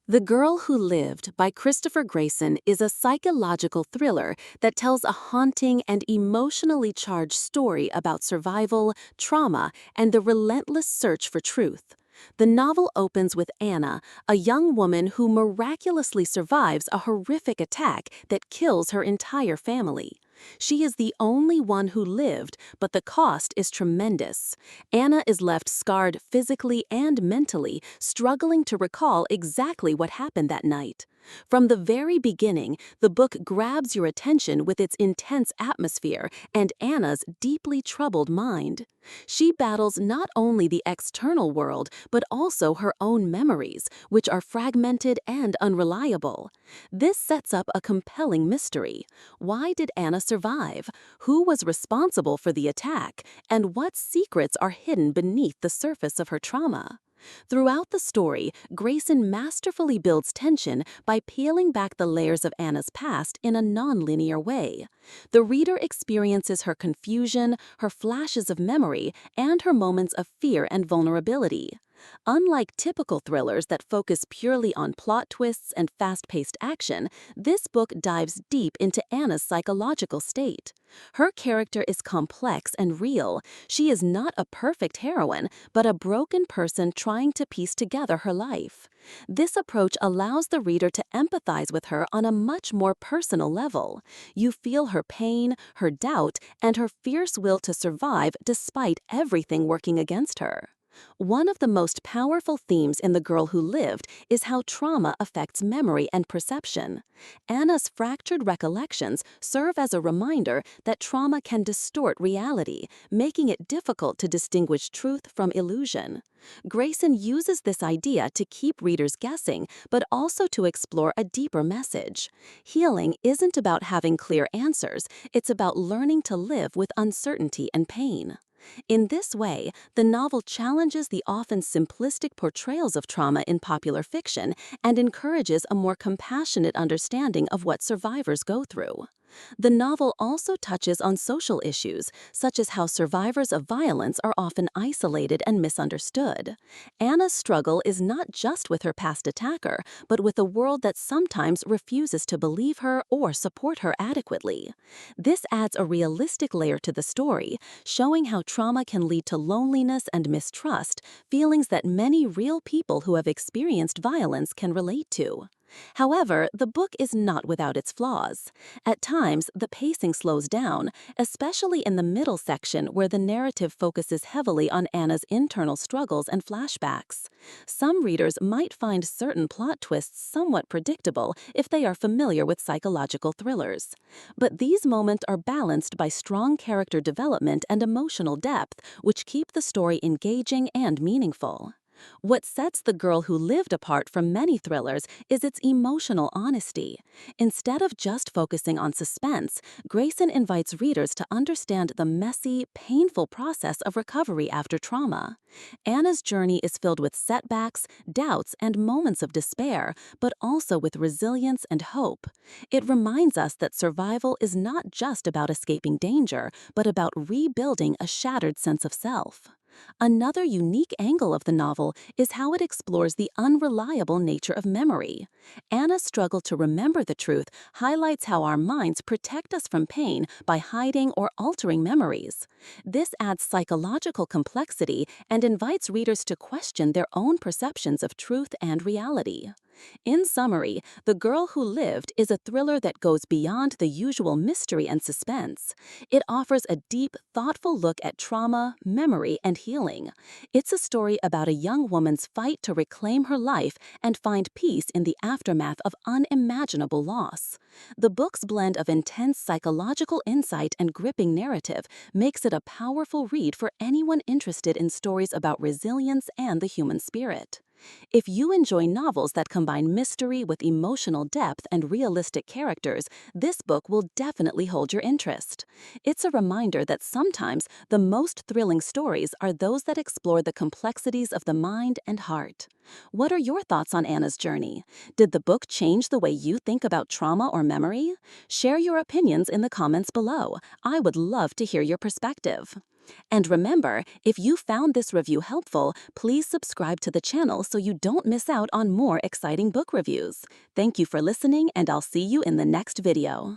The Girl Who Lived by Christopher Greyson is a psychological thriller that tells a haunting and emotionally charged story about survival, trauma, and the relentless search for truth. The novel opens with Anna, a young woman who miraculously survives a horrific attack that kills her entire family. She is the only one who lived, but the cost is tremendous. Anna is left scarred physically and mentally, struggling to recall exactly what happened that night. From the very beginning, the book grabs your attention with its intense atmosphere and Anna's deeply troubled mind. She battles not only the external world, but also her own memories, which are fragmented and unreliable. This sets up a compelling mystery. Why did Anna survive? Who was responsible for the attack? And what secrets are hidden beneath the surface of her trauma? Throughout the story, Greyson masterfully builds tension by peeling back the layers of Anna's past in a non-linear way. The reader experiences her confusion, her flashes of memory, and her moments of fear and vulnerability. Unlike typical thrillers that focus purely on plot twists and fast-paced action, this book dives deep into Anna's psychological state. Her character is complex and real. She is not a perfect heroine, but a broken person trying to piece together her life. This approach allows the reader to empathize with her on a much more personal level. You feel her pain, her doubt, and her fierce will to survive despite everything working against her. One of the most powerful themes in The Girl Who Lived is how trauma affects memory and perception. Anna's fractured recollections serve as a reminder that trauma can distort reality, making it difficult to distinguish truth from illusion. Greyson uses this idea to keep readers guessing, but also to explore a deeper message. Healing isn't about having clear answers, it's about learning to live with uncertainty and pain. In this way, the novel challenges the often simplistic portrayals of trauma in popular fiction and encourages a more compassionate understanding of what survivors go through. The novel also touches on social issues, such as how survivors of violence are often isolated and misunderstood. Anna's struggle is not just with her past attacker, but with a world that sometimes refuses to believe her or support her adequately. This adds a realistic layer to the story, showing how trauma can lead to loneliness and mistrust, feelings that many real people who have experienced violence can relate to. However, the book is not without its flaws. At times, the pacing slows down, especially in the middle section where the narrative focuses heavily on Anna's internal struggles and flashbacks. Some readers might find certain plot twists somewhat predictable if they are familiar with psychological thrillers. But these moments are balanced by strong character development and emotional depth, which keep the story engaging and meaningful. What sets The Girl Who Lived apart from many thrillers is its emotional honesty. Instead of just focusing on suspense, Greyson invites readers to understand the messy, painful process of recovery after trauma. Anna's journey is filled with setbacks, doubts, and moments of despair, but also with resilience and hope. It reminds us that survival is not just about escaping danger, but about rebuilding a shattered sense of self. Another unique angle of the novel is how it explores the unreliable nature of memory. Anna's struggle to remember the truth highlights how our minds protect us from pain by hiding or altering memories. This adds psychological complexity and invites readers to question their own perceptions of truth and reality. In summary, The Girl Who Lived is a thriller that goes beyond the usual mystery and suspense. It offers a deep, thoughtful look at trauma, memory, and healing. It's a story about a young woman's fight to reclaim her life and find peace in the aftermath of unimaginable loss. The book's blend of intense psychological insight and gripping narrative makes it a powerful read for anyone interested in stories about resilience and the human spirit. If you enjoy novels that combine mystery with emotional depth and realistic characters, this book will definitely hold your interest. It's a reminder that sometimes the most thrilling stories are those that explore the complexities of the mind and heart. What are your thoughts on Anna's journey? Did the book change the way you think about trauma or memory? Share your opinions in the comments below. I would love to hear your perspective. And remember, if you found this review helpful, please subscribe to the channel so you don't miss out on more exciting book reviews. Thank you for listening, and I'll see you in the next video.